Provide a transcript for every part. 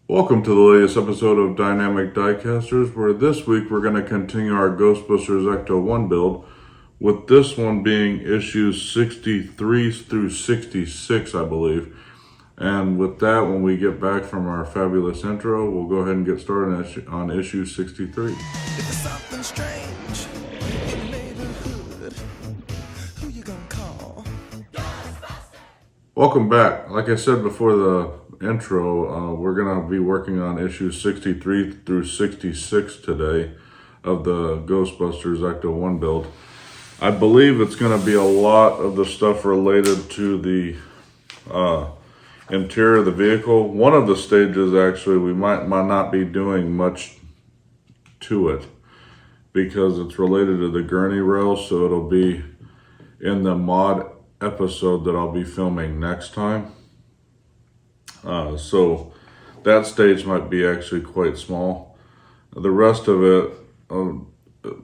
Welcome to the latest episode of Dynamic Diecasters, where this week we're going to continue our Ghostbusters Ecto-1 build, with this one being issues 63 through 66, I believe. And with that, when we get back from our fabulous intro, we'll go ahead and get started on issue 63. If there's something strange in the neighborhood, who you gonna call? Welcome back. Like I said before the intro, we're going to be working on issues 63 through 66 today of the Ghostbusters Ecto-1 build. I believe it's going to be a lot of the stuff related to the interior of the vehicle. One of the stages, actually, we might not be doing much to it because it's related to the gurney rails, so it'll be in the mod episode that I'll be filming next time. So that stage might be actually quite small. The rest of it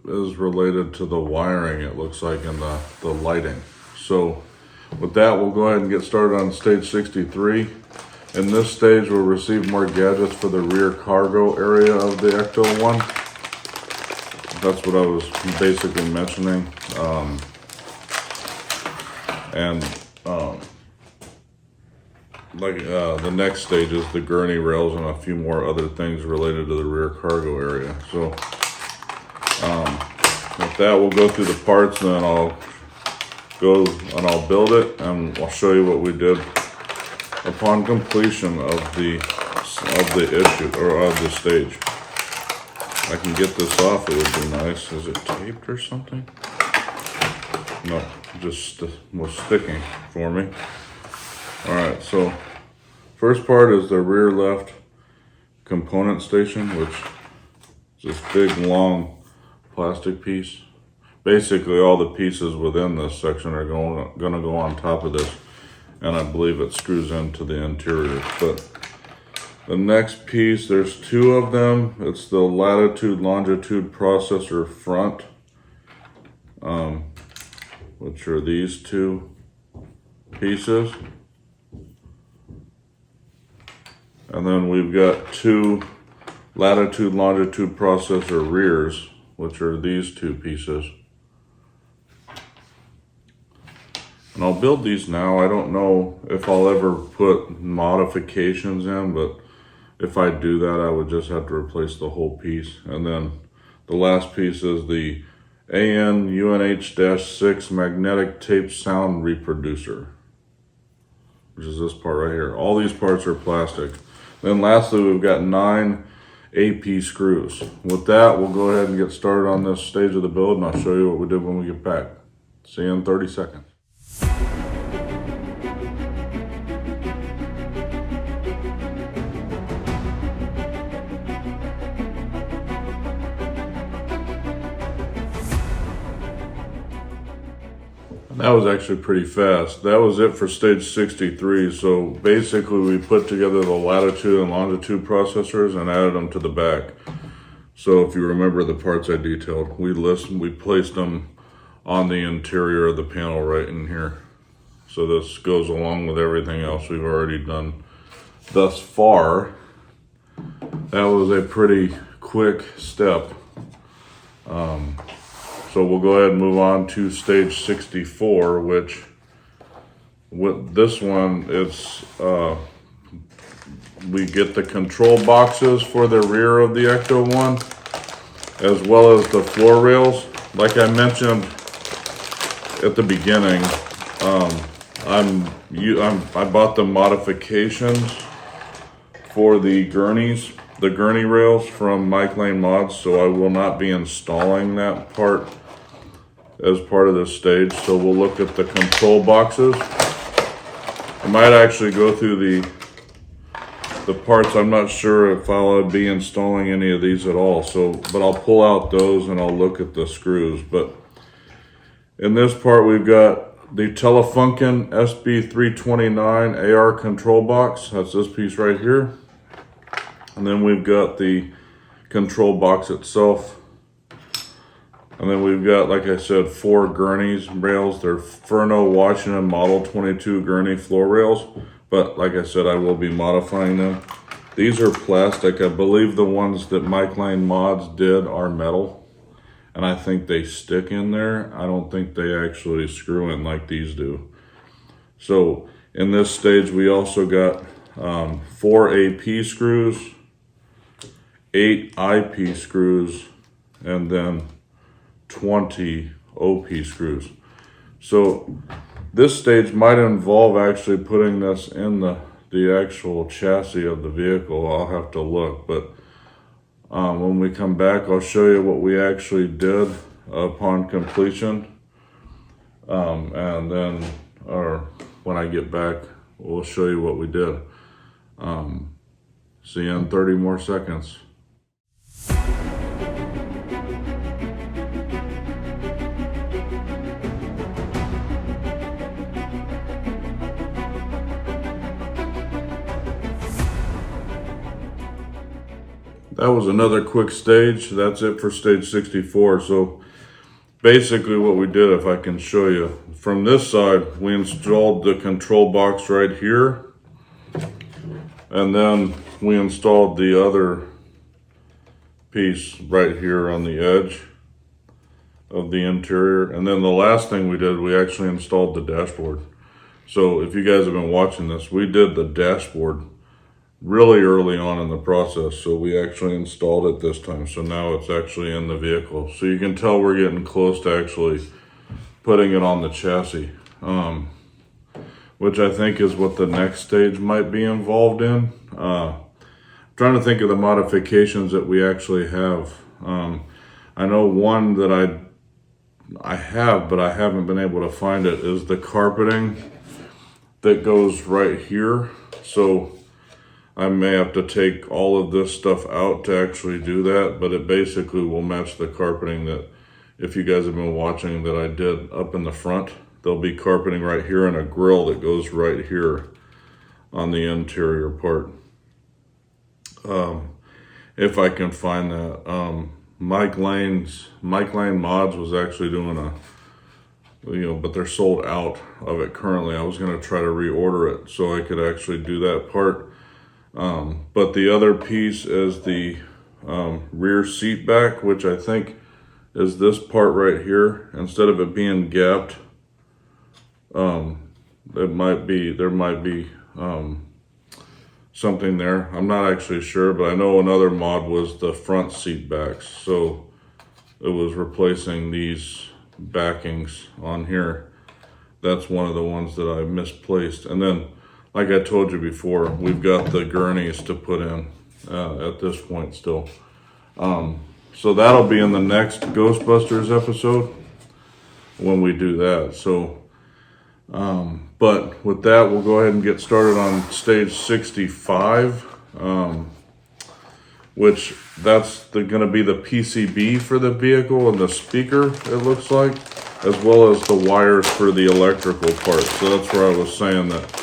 is related to the wiring, it looks like, and the lighting. So with that, we'll go ahead and get started on stage 63. In this stage, we'll receive more gadgets for the rear cargo area of the Ecto-1. That's what I was basically mentioning. The next stage is the gurney rails and a few more other things related to the rear cargo area. So with that, we'll go through the parts, and then I'll build it, and I'll show you what we did upon completion of the issue, or of the stage. If I can get this off, it would be nice. Is it taped or something? No, just was sticking for me. Alright, so first part is the rear left component station, which is this big long plastic piece. Basically all the pieces within this section are going to go on top of this, and I believe it screws into the interior. But the next piece, there's two of them. It's the latitude longitude processor front, which are these two pieces. And then we've got two latitude longitude processor rears, which are these two pieces. And I'll build these now. I don't know if I'll ever put modifications in, but if I do that, I would just have to replace the whole piece. And then the last piece is the AN UNH-6 magnetic tape sound reproducer, which is this part right here. All these parts are plastic. Then lastly, we've got 9 AP screws. With that, we'll go ahead and get started on this stage of the build, and I'll show you what we did when we get back. See you in 30 seconds. That was actually pretty fast. That was it for stage 63. So basically we put together the latitude and longitude processors and added them to the back. So if you remember the parts I detailed, we placed them on the interior of the panel right in here. So this goes along with everything else we've already done thus far. That was a pretty quick step. So we'll go ahead and move on to stage 64, which with this one, it's we get the control boxes for the rear of the Ecto-1, as well as the floor rails. Like I mentioned at the beginning, I bought the modifications for the gurney rails from Mike Lane Mods, so I will not be installing that part as part of this stage. So we'll look at the control boxes. I might actually go through the parts. I'm not sure if I'll be installing any of these at all, but I'll pull out those and I'll look at the screws. But in this part, we've got the Telefunken SB329 AR control box. That's this piece right here. And then we've got the control box itself. And then we've got, like I said, 4 gurneys rails. They're Furno Washington Model 22 gurney floor rails. But like I said, I will be modifying them. These are plastic. I believe the ones that Mike Lane Mods did are metal. And I think they stick in there. I don't think they actually screw in like these do. So in this stage, we also got 4 AP screws, 8 IP screws, and then 20 OP screws. So this stage might involve actually putting this in the actual chassis of the vehicle. I'll have to look, but when we come back, I'll show you what we actually did upon completion. And then, or when I get back, we'll show you what we did. See you in 30 more seconds. That was another quick stage. That's it for stage 64. So basically what we did, if I can show you, from this side, we installed the control box right here. And then we installed the other piece right here on the edge of the interior. And then the last thing we did, we actually installed the dashboard. So if you guys have been watching this, we did the dashboard really early on in the process, so we actually installed it this time. So now it's actually in the vehicle. So you can tell we're getting close to actually putting it on the chassis, which I think is what the next stage might be involved in. Trying to think of the modifications that we actually have. I know one that I have, but I haven't been able to find it, is the carpeting that goes right here. So I may have to take all of this stuff out to actually do that, but it basically will match the carpeting that, if you guys have been watching, that I did up in the front. There'll be carpeting right here and a grill that goes right here on the interior part. If I can find that. Mike Lane Mods was actually doing but they're sold out of it currently. I was gonna try to reorder it so I could actually do that part. But the other piece is the rear seat back, which I think is this part right here. Instead of it being gapped, there might be something there. I'm not actually sure, but I know another mod was the front seat backs. So it was replacing these backings on here. That's one of the ones that I misplaced. And then, like I told you before, we've got the gurneys to put in at this point still. So that'll be in the next Ghostbusters episode when we do that. So, but with that, we'll go ahead and get started on stage 65, which that's going to be the PCB for the vehicle and the speaker, it looks like, as well as the wires for the electrical part. So that's where I was saying that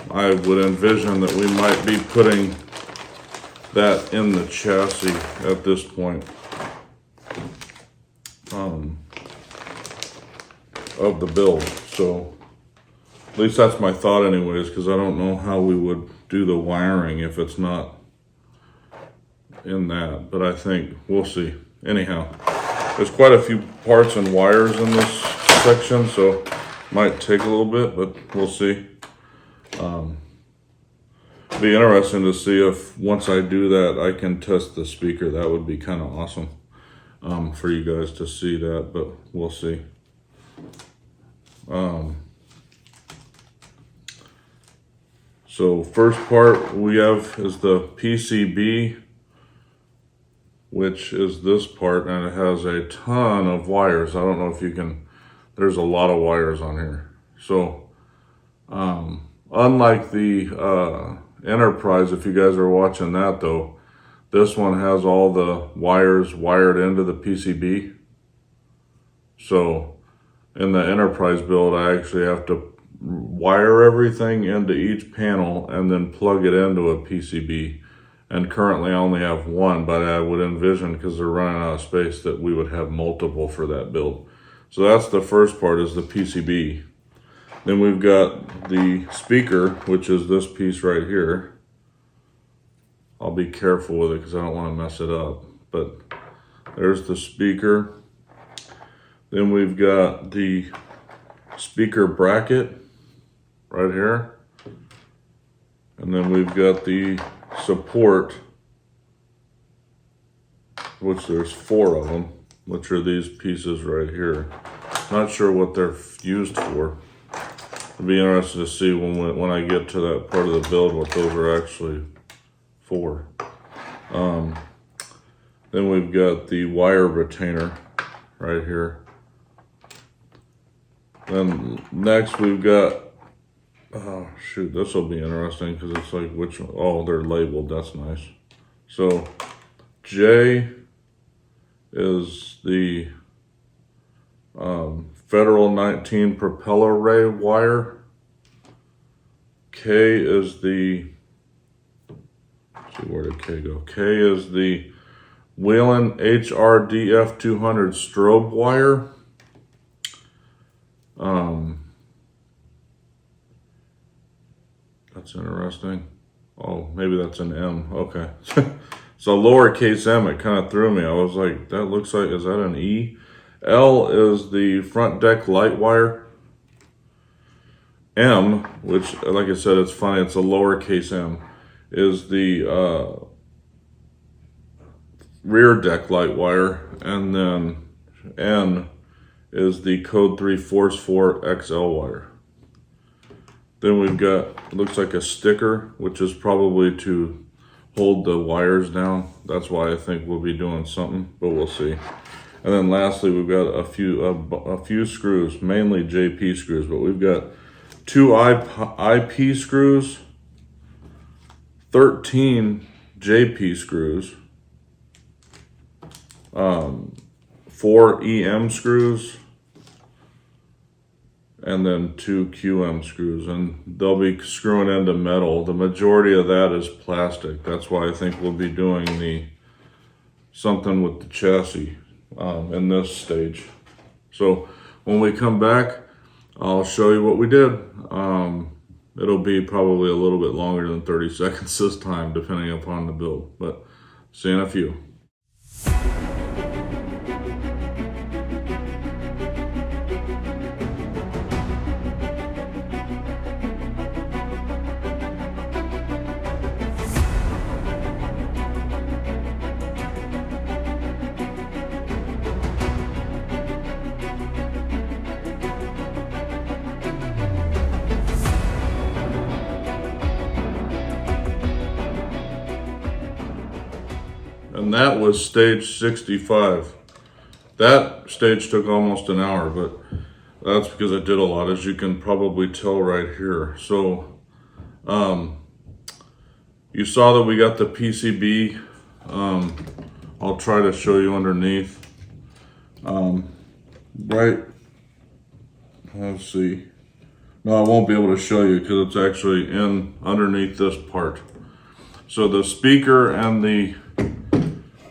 I would envision that we might be putting that in the chassis at this point of the build. So at least that's my thought anyways, because I don't know how we would do the wiring if it's not in that, but I think we'll see. Anyhow, there's quite a few parts and wires in this section, so might take a little bit, but we'll see. Be interesting to see if once I do that I can test the speaker. That would be kind of awesome for you guys to see that, but we'll see. So first part we have is the PCB, which is this part, and it has a ton of wires. I don't know if you can, there's a lot of wires on here. So unlike the Enterprise, if you guys are watching that though, this one has all the wires wired into the PCB. So in the Enterprise build, I actually have to wire everything into each panel and then plug it into a PCB. And currently I only have one, but I would envision, because they're running out of space, that we would have multiple for that build. So that's the first part, is the PCB. Then we've got the speaker, which is this piece right here. I'll be careful with it because I don't want to mess it up. But there's the speaker. Then we've got the speaker bracket right here. And then we've got the support, which there's 4 of them, which are these pieces right here. Not sure what they're used for. I'll be interested to see when I get to that part of the build what those are actually for. Then we've got the wire retainer right here. Then next we've got, oh shoot, this will be interesting because it's like which one, oh, they're labeled, that's nice. So J is the Federal 19 propeller ray wire. K is the, let's see, where did K go? K is the Whelen HRDF 200 strobe wire. That's interesting. Oh, maybe that's an M. Okay. So lowercase m, it kind of threw me. I was like, that looks like, is that an E? L is the front deck light wire. M, which, like I said, it's funny, it's a lowercase m, is the rear deck light wire. And then N is the code 3 Force 4 XL wire. Then we've got, it looks like a sticker, which is probably to hold the wires down. That's why I think we'll be doing something, but we'll see. And then lastly, we've got a few screws, mainly JP screws, but we've got 2 IP screws, 13 JP screws, 4 EM screws, and then 2 QM screws, and they'll be screwing into metal. The majority of that is plastic. That's why I think we'll be doing something with the chassis in this stage. So when we come back, I'll show you what we did. It'll be probably a little bit longer than 30 seconds this time, depending upon the build, but see you in a few. And that was stage 65. That stage took almost an hour, but that's because I did a lot, as you can probably tell right here. So you saw that we got the PCB. I'll try to show you underneath. Right, let's see. No, I won't be able to show you because it's actually underneath this part. So the speaker and the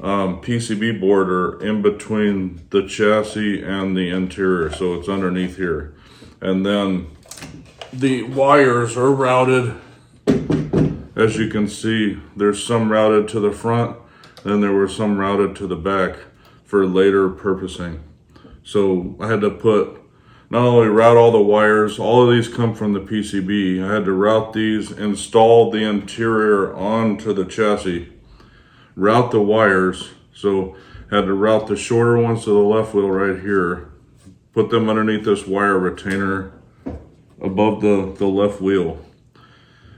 PCB board are in between the chassis and the interior, so it's underneath here. And then the wires are routed. As you can see, there's some routed to the front, then there were some routed to the back for later purposing. So I had to not only route all the wires, all of these come from the PCB. I had to route these, install the interior onto the chassis, route the wires. So had to route the shorter ones to the left wheel right here, put them underneath this wire retainer above the left wheel,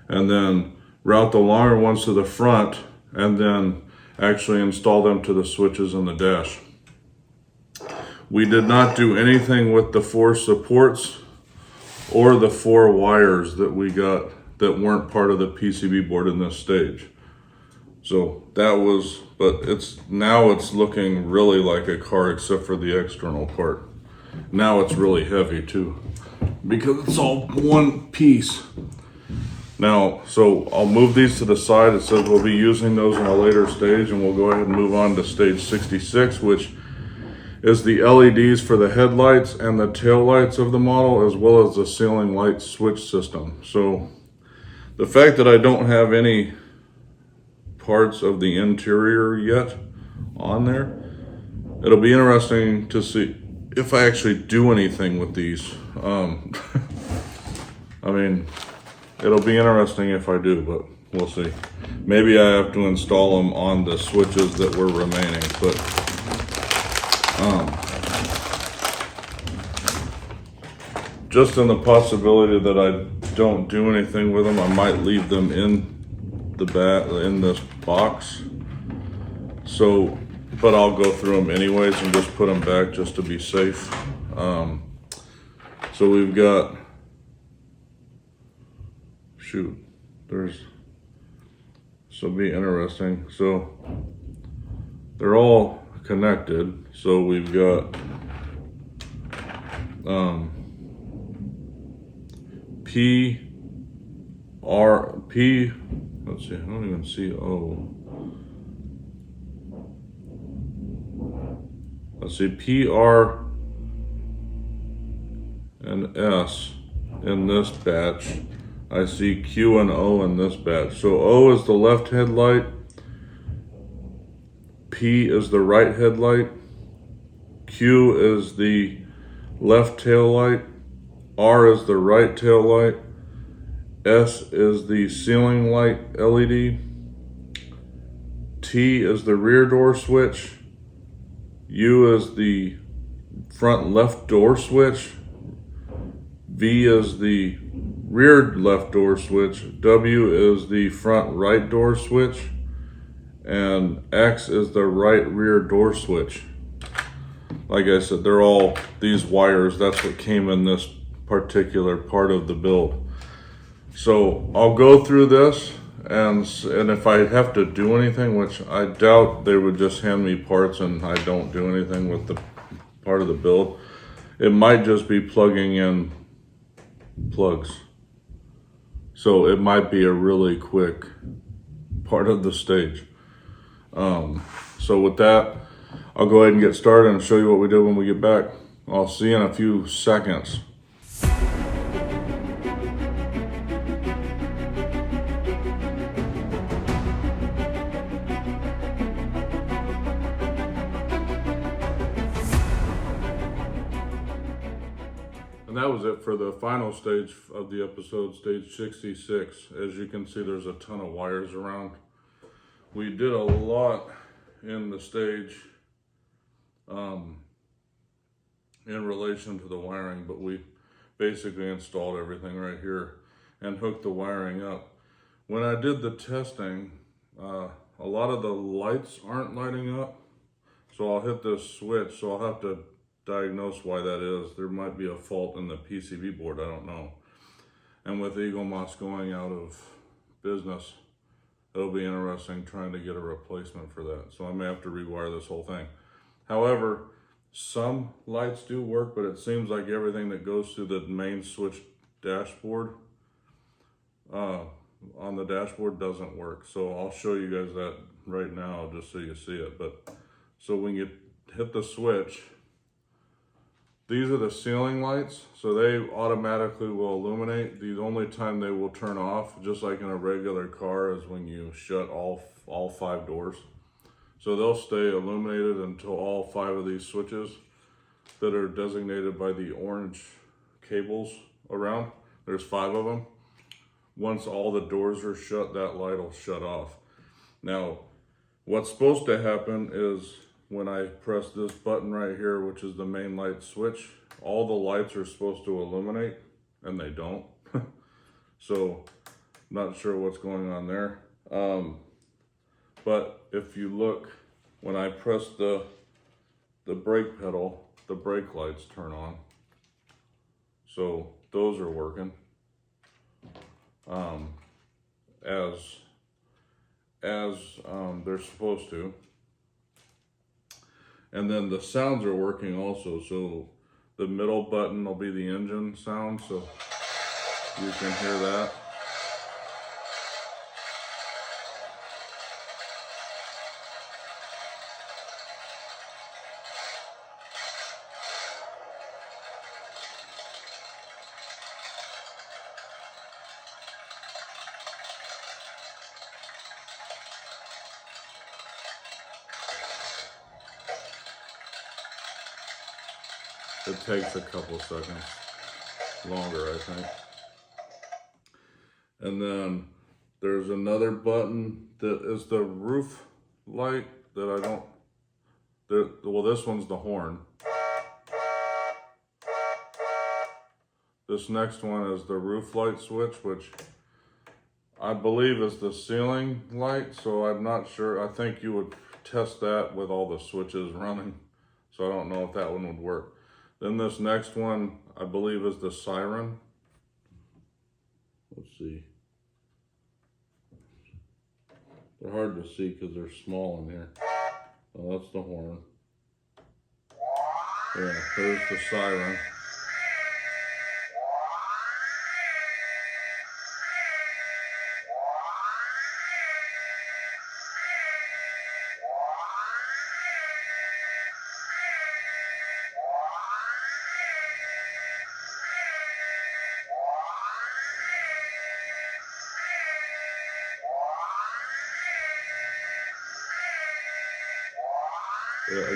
and then route the longer ones to the front, and then actually install them to the switches in the dash. We did not do anything with the 4 supports or the 4 wires that we got that weren't part of the PCB board in this stage. So that was, but now it's looking really like a car except for the external part. Now it's really heavy too, because it's all one piece. Now, so I'll move these to the side. It says we'll be using those in a later stage, and we'll go ahead and move on to stage 66, which is the LEDs for the headlights and the tail lights of the model, as well as the ceiling light switch system. So the fact that I don't have any parts of the interior yet on there. It'll be interesting to see if I actually do anything with these. I mean, it'll be interesting if I do, but we'll see. Maybe I have to install them on the switches that were remaining, but just in the possibility that I don't do anything with them, I might leave them in in this box. So, but I'll go through them anyways and just put them back just to be safe. So we've got, so be interesting. So they're all connected. So we've got let's see, I don't even see O. Let's see, P, R, and S in this batch. I see Q and O in this batch. So O is the left headlight, P is the right headlight, Q is the left tail light, R is the right tail light, S is the ceiling light LED, T is the rear door switch, U is the front left door switch, V is the rear left door switch, W is the front right door switch, and X is the right rear door switch. Like I said, they're all these wires. That's what came in this particular part of the build. So I'll go through this, and if I have to do anything, which I doubt they would just hand me parts and I don't do anything with the part of the build, it might just be plugging in plugs. So it might be a really quick part of the stage. So with that, I'll go ahead and get started and show you what we did when we get back. I'll see you in a few seconds. And that was it for the final stage of the episode, stage 66. As you can see, there's a ton of wires around. We did a lot in the stage in relation to the wiring, but we basically installed everything right here and hooked the wiring up. When I did the testing, a lot of the lights aren't lighting up, so I'll hit this switch, so I'll have to diagnose why that is. There might be a fault in the PCB board, I don't know. And with Eaglemoss going out of business, it'll be interesting trying to get a replacement for that. So I may have to rewire this whole thing. However, some lights do work, but it seems like everything that goes through the main switch dashboard, on the dashboard doesn't work. So I'll show you guys that right now just so you see it. But so when you hit the switch, these are the ceiling lights, so they automatically will illuminate. The only time they will turn off, just like in a regular car, is when you shut all 5 doors. So they'll stay illuminated until all 5 of these switches that are designated by the orange cables around, there's 5 of them. Once all the doors are shut, that light will shut off. Now, what's supposed to happen is when I press this button right here, which is the main light switch, all the lights are supposed to illuminate, and they don't. So, not sure what's going on there. But if you look, when I press the brake pedal, the brake lights turn on. So those are working as they're supposed to. And then the sounds are working also. So the middle button will be the engine sound, so you can hear that. It takes a couple seconds longer, I think. And then there's another button that is the roof light that I don't, well, this one's the horn. This next one is the roof light switch, which I believe is the ceiling light, so I'm not sure. I think you would test that with all the switches running, so I don't know if that one would work. Then this next one, I believe, is the siren. Let's see. They're hard to see because they're small in here. Oh, that's the horn. Yeah, there's the siren.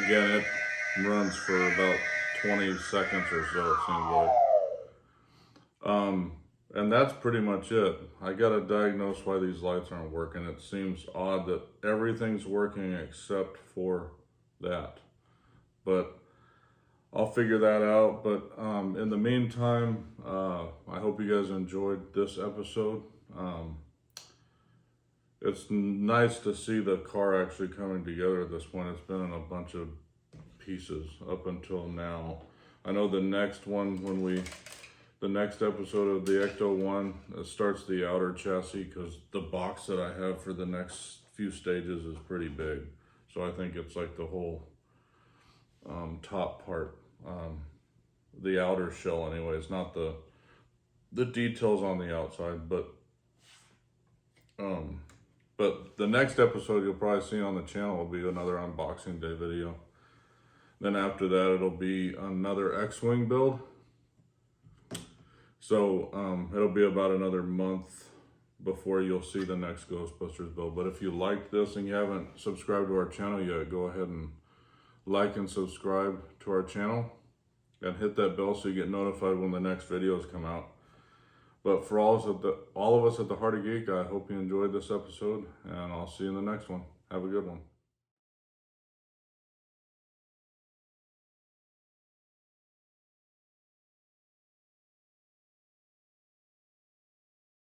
Again, it runs for about 20 seconds or so, it seems like. And that's pretty much it. I gotta diagnose why these lights aren't working. It seems odd that everything's working except for that. But I'll figure that out. But in the meantime, I hope you guys enjoyed this episode. It's nice to see the car actually coming together at this point. It's been in a bunch of pieces up until now. I know the next one, the next episode of the Ecto-1 starts the outer chassis, because the box that I have for the next few stages is pretty big. So I think it's like the whole top part, the outer shell anyways, not the details on the outside, but the next episode you'll probably see on the channel will be another unboxing day video. Then after that, it'll be another X-Wing build. So it'll be about another month before you'll see the next Ghostbusters build. But if you liked this and you haven't subscribed to our channel yet, go ahead and like and subscribe to our channel. And hit that bell so you get notified when the next videos come out. But for all of us at the Heart of Geek, I hope you enjoyed this episode, and I'll see you in the next one. Have a good one.